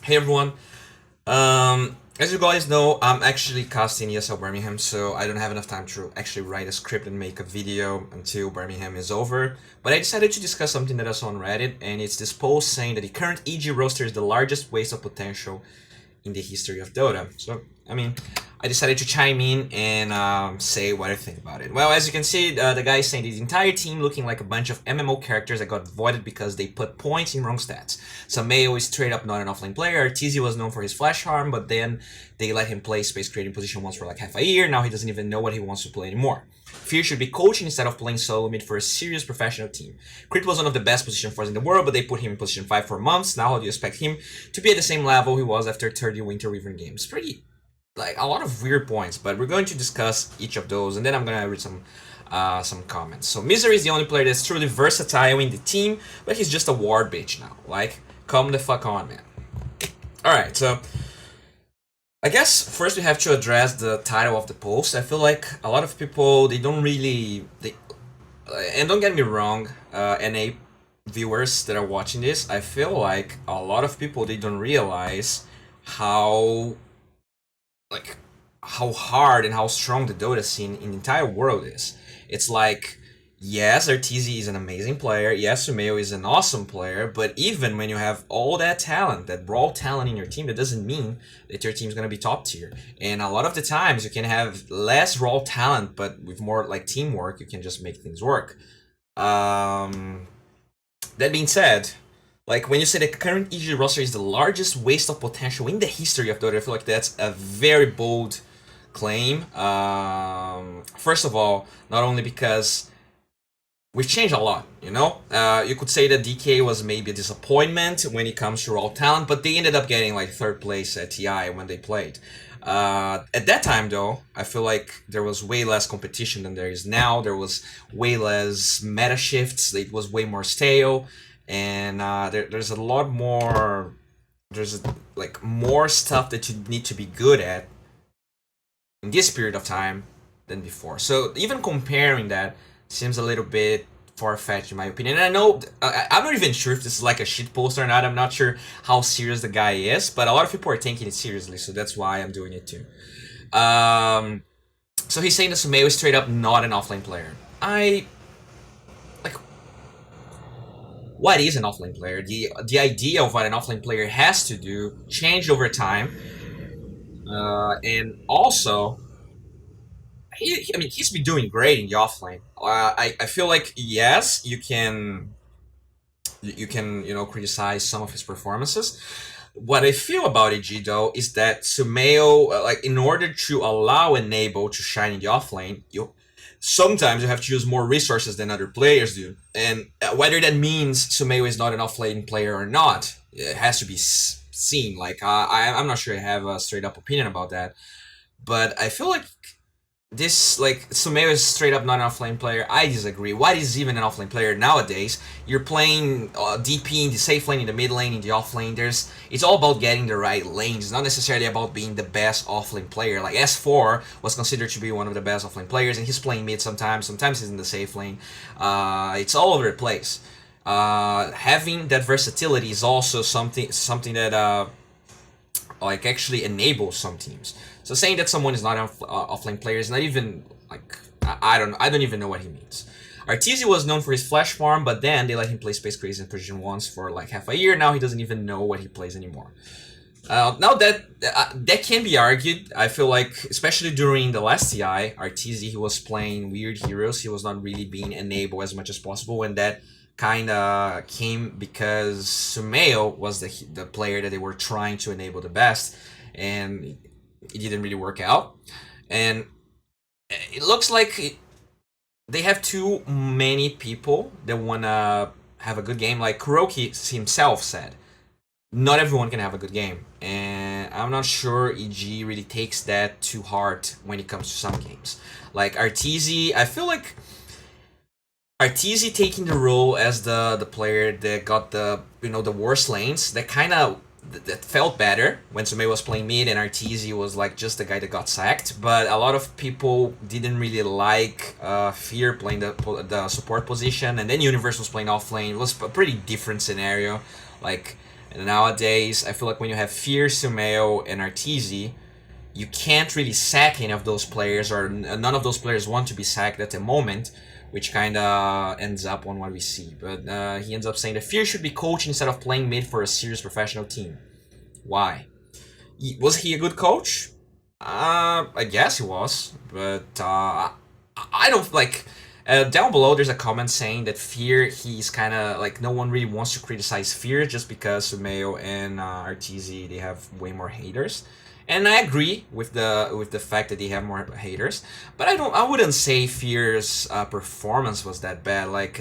Hey everyone. As you guys know, I'm actually casting ESL Birmingham, so I don't have enough time to actually write a script and make a video until Birmingham is over. But I decided to discuss something that I saw on Reddit, and it's this post saying that the current EG roster is the largest waste of potential in the history of Dota. So, I mean, I decided to chime in and say what I think about it. Well, as you can see, the guy is saying his entire team looking like a bunch of MMO characters that got voided because they put points in wrong stats. Sameo is straight up not an offlane player. Arteezy was known for his flash harm, but then they let him play space creating position once for like half a year. Now he doesn't even know what he wants to play anymore. Fear should be coaching instead of playing solo mid for a serious professional team. Crit was one of the best position 4s in the world, but they put him in position 5 for months. Now how do you expect him to be at the same level he was after 30 Winter Wyvern games? Pretty, like, a lot of weird points, but we're going to discuss each of those, and then I'm gonna read some comments. So Misery is the only player that's truly versatile in the team, but he's just a ward bitch now. Like, come the fuck on, man. Alright, so I guess first we have to address the title of the post. I feel like a lot of people, they don't really, and don't get me wrong, NA viewers that are watching this, I feel like a lot of people, they don't realize how, like, how hard and how strong the Dota scene in the entire world is. It's like, yes, Arteezy is an amazing player. Yes, Sumeo is an awesome player. But even when you have all that talent, that raw talent in your team, that doesn't mean that your team's gonna be top tier. And a lot of the times you can have less raw talent, but with more like teamwork, you can just make things work. That being said, like when you say the current EG roster is the largest waste of potential in the history of Dota, I feel like that's a very bold claim. First of all, not only because we've changed a lot, you know? You could say that DK was maybe a disappointment when it comes to raw talent, but they ended up getting like third place at TI when they played. At that time, though, I feel like there was way less competition than there is now. There was way less meta shifts. It was way more stale, and there's a lot more. There's like more stuff that you need to be good at in this period of time than before. So even comparing that seems a little bit far-fetched in my opinion. And I know, I'm not even sure if this is like a shit post or not. I'm not sure how serious the guy is, but a lot of people are taking it seriously, so that's why I'm doing it too. So he's saying that Sumeo is straight up not an offlane player. Like, what is an offlane player? The idea of what an offlane player has to do changed over time. And also, I mean, he's been doing great in the offlane. I feel like, yes, you know, criticize some of his performances. What I feel about EG though is that Sumeo, like, in order to allow Enable to shine in the offlane, you sometimes you have to use more resources than other players do, and whether that means Sumeo is not an offlane player or not, it has to be seen. Like, I'm not sure I have a straight up opinion about that, but I feel like this, like, Sumeo is straight up not an offlane player. I disagree. What is even an offlane player nowadays? You're playing DP in the safe lane, in the mid lane, in the offlane. It's all about getting the right lanes. It's not necessarily about being the best offlane player. Like S4 was considered to be one of the best offlane players, and he's playing mid sometimes. Sometimes he's in the safe lane. It's all over the place. Having that versatility is also something that like actually enables some teams. So saying that someone is not an offlane player is not even like, I don't even know what he means. Arteezy was known for his flash farm, but then they let him play Space Crazy in position once for like half a year. Now he doesn't even know what he plays anymore. Now that can be argued. I feel like, especially during the last TI, Arteezy, he was playing weird heroes. He was not really being enabled as much as possible, and that kind of came because Sumeo was the player that they were trying to enable the best, and it didn't really work out. And it looks like they have too many people that want to have a good game. Like Kuroki himself said, not everyone can have a good game, and I'm not sure EG really takes that to heart when it comes to some games. Like Arteezy, I feel like Arteezy taking the role as the player that got the, you know, the worst lanes, that kind of that felt better when Sumei was playing mid and Arteezy was like just the guy that got sacked. But a lot of people didn't really like Fear playing the support position, and then Universe was playing off lane. It was a pretty different scenario. Like, And nowadays, I feel like when you have Fear, Sumail, and Arteezy, you can't really sack any of those players, or none of those players want to be sacked at the moment, which kind of ends up on what we see. But he ends up saying that Fear should be coached instead of playing mid for a serious professional team. Why? Was he a good coach? I guess he was, but I don't like. Down below, there's a comment saying that Fear, he's kind of like no one really wants to criticize Fear just because Sumail and Arteezy, they have way more haters, and I agree with the fact that they have more haters. But I wouldn't say Fear's performance was that bad. Like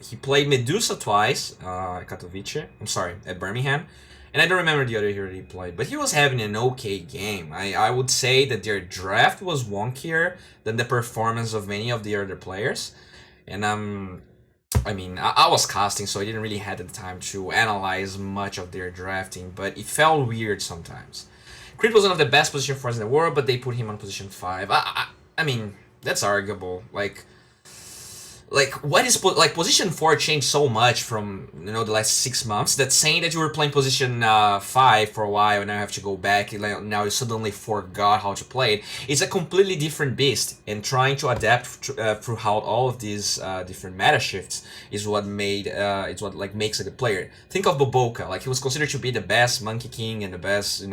he played Medusa twice at Katowice. I'm sorry, at Birmingham. And I don't remember the other hero he played, but he was having an okay game. I would say that their draft was wonkier than the performance of many of the other players. And I mean, I was casting, so I didn't really have the time to analyze much of their drafting, but it felt weird sometimes. Crit was one of the best position 4s in the world, but they put him on position 5. I mean, that's arguable. Like what is like position 4 changed so much from the last 6 months that saying that you were playing position 5 for a while and now you have to go back and now you suddenly forgot how to play it. It's a completely different beast, and trying to adapt throughout all of these different meta shifts is what makes a good player. Think of Boboka. Like, he was considered to be the best Monkey King and the best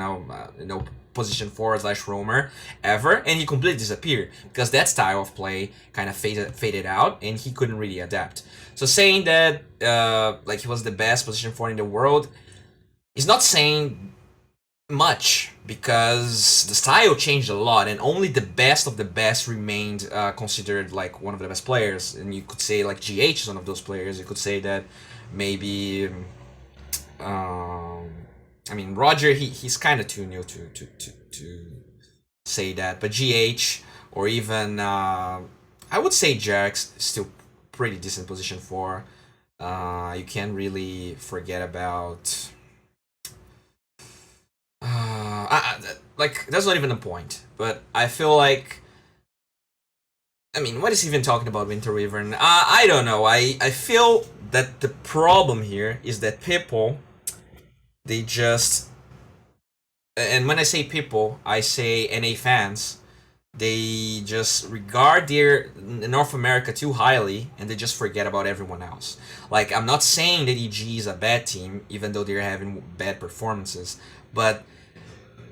position 4/roamer ever, and he completely disappeared because that style of play kind of faded out and he couldn't really adapt. So saying that like he was the best position 4 in the world is not saying much, because the style changed a lot and only the best of the best remained considered like one of the best players. And you could say like GH is one of those players. You could say that maybe I mean, Roger, he's kind of too new to say that, but GH or even I would say Jax still pretty decent position 4. You can't really forget about like, that's not even a point, but I feel like, I mean, what is he even talking about Winter Wyvern? I don't know. I feel that the problem here is that people, they just, and when I say people, I say NA fans, they just regard their North America too highly and they just forget about everyone else. Like, I'm not saying that EG is a bad team, even though they're having bad performances, but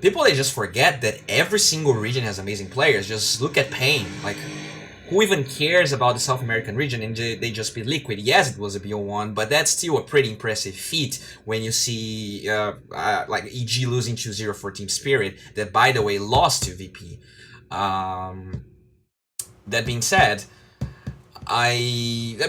people, they just forget that every single region has amazing players. Just look at Pain. Like, who even cares about the South American region and they just beat Liquid? Yes, it was a BO1, but that's still a pretty impressive feat when you see like EG losing to 0 for Team Spirit, that, by the way, lost to VP. That being said, I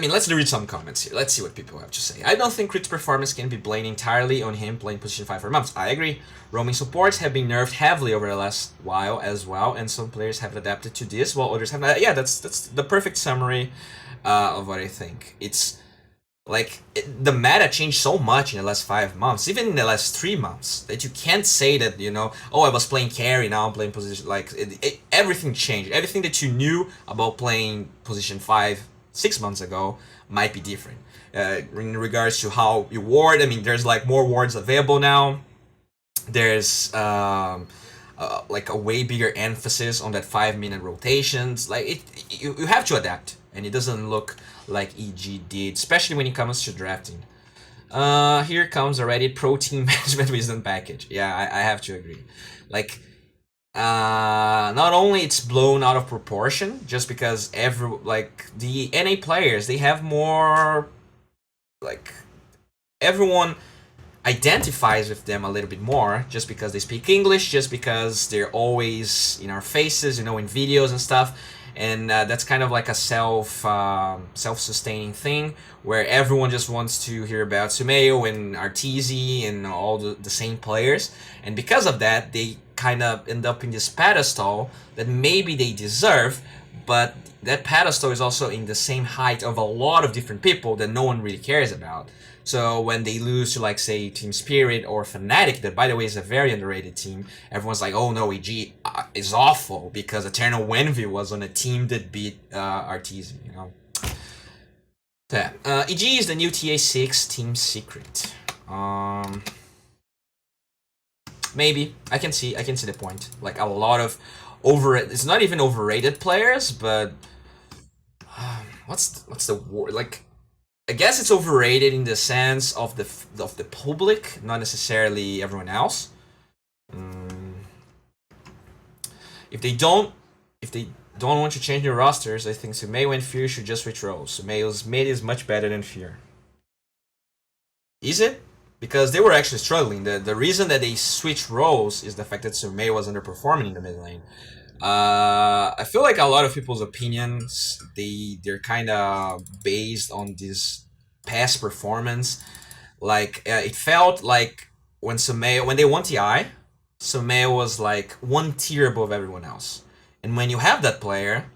mean, let's read some comments here. Let's see what people have to say. I don't think Crit's performance can be blamed entirely on him playing position 5 for months. I agree. Roaming supports have been nerfed heavily over the last while as well, and some players have adapted to this while others have not. Yeah, that's the perfect summary of what I think. It's like the meta changed so much in the last 5 months, even in the last 3 months, that you can't say that, oh, I was playing carry, now I'm playing position. Like, everything changed. Everything that you knew about playing position 5 6 months ago might be different. In regards to how you ward, I mean, there's like more wards available now. There's like a way bigger emphasis on that 5-minute rotations. Like, you have to adapt, and it doesn't look like EG did, especially when it comes to drafting. Here comes already pro team management wisdom package. Yeah, I have to agree. Like, not only it's blown out of proportion just because the NA players, they have more, like, everyone identifies with them a little bit more just because they speak English, just because they're always in our faces, in videos and stuff. And that's kind of like a self-sustaining thing where everyone just wants to hear about Sumail and Arteezy and all the same players. And because of that, they kind of end up in this pedestal that maybe they deserve, but that pedestal is also in the same height of a lot of different people that no one really cares about. So when they lose to, like, say, Team Spirit or Fnatic, that, by the way, is a very underrated team, everyone's like, oh no, EG is awful because Eternal Wenvy was on a team that beat Arteezy, So, EG is the new TA6 team secret. Um, maybe I can see the point. Like a lot of it's not even overrated players, but what's the word? Like I guess it's overrated in the sense of the public, not necessarily everyone else. Mm, if they don't want to change their rosters, I think Sumeio and Fear should just switch roles. Sumeio's mid is much better than Fear. Is it? Because they were actually struggling. The reason that they switched roles is the fact that Sumeio was underperforming in the mid lane. I feel like a lot of people's opinions they're kind of based on this past performance. Like it felt like when they won TI, Sumeio was like one tier above everyone else. And when you have that player,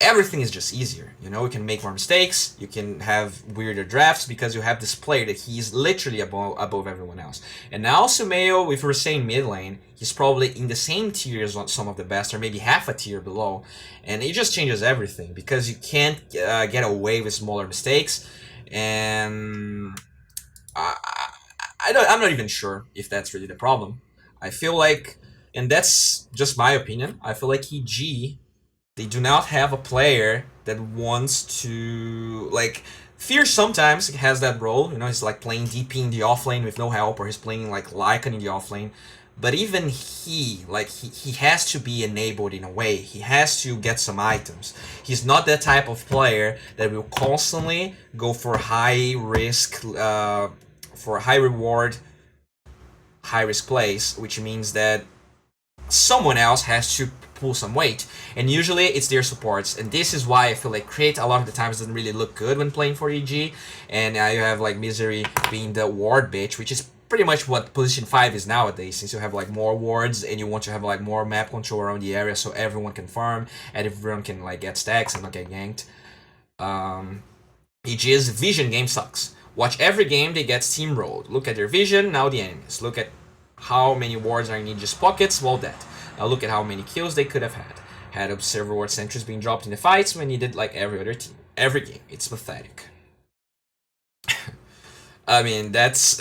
everything is just easier. You know, you can make more mistakes, you can have weirder drafts because you have this player that he's literally above everyone else. And now Sumeio, if we're saying mid lane, he's probably in the same tier as some of the best, or maybe half a tier below. And it just changes everything because you can't get away with smaller mistakes. And I'm not even sure if that's really the problem. I feel like, and that's just my opinion, I feel like EG, they do not have a player that wants to, like, Fear sometimes has that role, you know, he's like playing DP in the offlane with no help, or he's playing like Lycan in the offlane. But even he has to be enabled in a way. He has to get some items. He's not that type of player that will constantly go for high risk, for high reward, high risk plays, which means that someone else has to pull some weight, and usually it's their supports. And this is why I feel like Crate a lot of the times doesn't really look good when playing for EG. And now you have like Misery being the ward bitch, which is pretty much what position 5 is nowadays, since you have like more wards and you want to have like more map control around the area so everyone can farm and everyone can like get stacks and not get ganked. EG's vision game sucks. Watch every game they get steamrolled. Look at their vision, now the enemies. Look at how many wards are in EG's pockets, well dead. Now look at how many kills they could have had. Had observer ward sentries being dropped in the fights when needed like every other team. Every game. It's pathetic. I mean, that's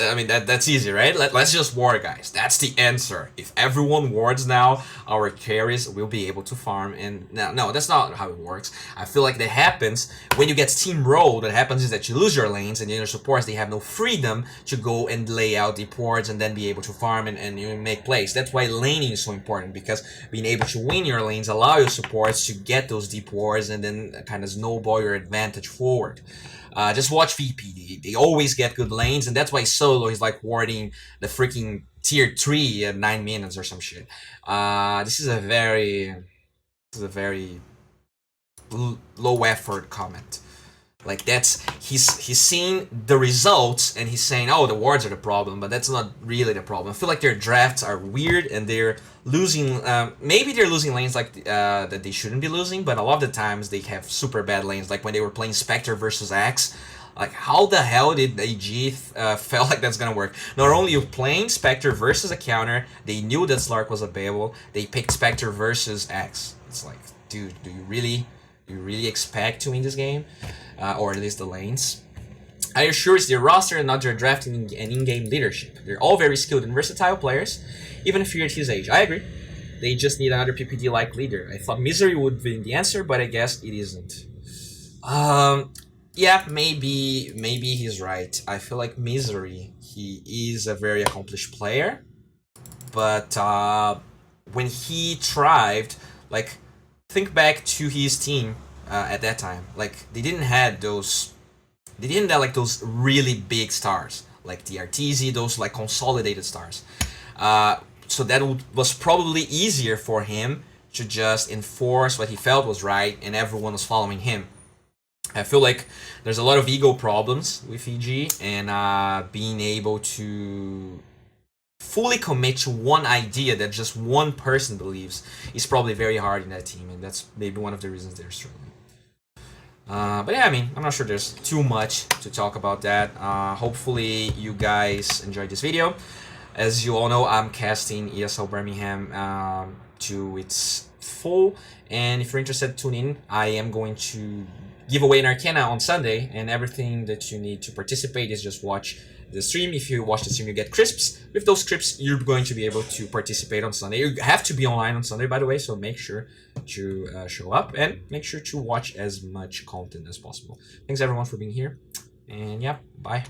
easy, right? Let's just ward, guys. That's the answer. If everyone wards now, our carries will be able to farm. And no, that's not how it works. I feel like that happens when you get steamrolled. What happens is that you lose your lanes, and your supports, they have no freedom to go and lay out the wards and then be able to farm and you make plays. That's why laning is so important, because being able to win your lanes allow your supports to get those deep wards and then kind of snowball your advantage forward. Just watch VP. They always get good lanes, and that's why Solo is like warding the freaking tier 3 at 9 minutes or some shit. This is a very low effort comment. Like he's seeing the results and he's saying, oh, the wards are the problem, but that's not really the problem. I feel like their drafts are weird and they're losing. Maybe they're losing lanes like that they shouldn't be losing, but a lot of the times they have super bad lanes. Like when they were playing Spectre versus Axe, like how the hell did AG felt like that's gonna work? Not only you playing Spectre versus a counter, they knew that Slark was available. They picked Spectre versus Axe. It's like, dude, do you really expect to win this game? Or at least the lanes. I assure it's their roster and not their drafting and in-game leadership. They're all very skilled and versatile players, even if you're at his age. I agree. They just need another PPD-like leader. I thought Misery would be the answer, but I guess it isn't. Yeah, maybe he's right. I feel like Misery, he is a very accomplished player, but when he thrived, like, think back to his team at that time. Like they didn't have like those really big stars like the Arteezy, those like consolidated stars. So that was probably easier for him to just enforce what he felt was right, and everyone was following him. I feel like there's a lot of ego problems with EG, and being able to fully commit to one idea that just one person believes is probably very hard in that team, and that's maybe one of the reasons they're struggling. But yeah, I mean, I'm not sure there's too much to talk about that. Hopefully you guys enjoyed this video. As you all know, I'm casting ESL Birmingham to its full, and if you're interested, tune in. I am going to give away an Arcana on Sunday, and everything that you need to participate is just watch the stream. If you watch the stream, you get crisps. With those crisps, you're going to be able to participate on Sunday. You have to be online on Sunday, by the way, so make sure to show up and make sure to watch as much content as possible. Thanks everyone for being here, and yeah, bye.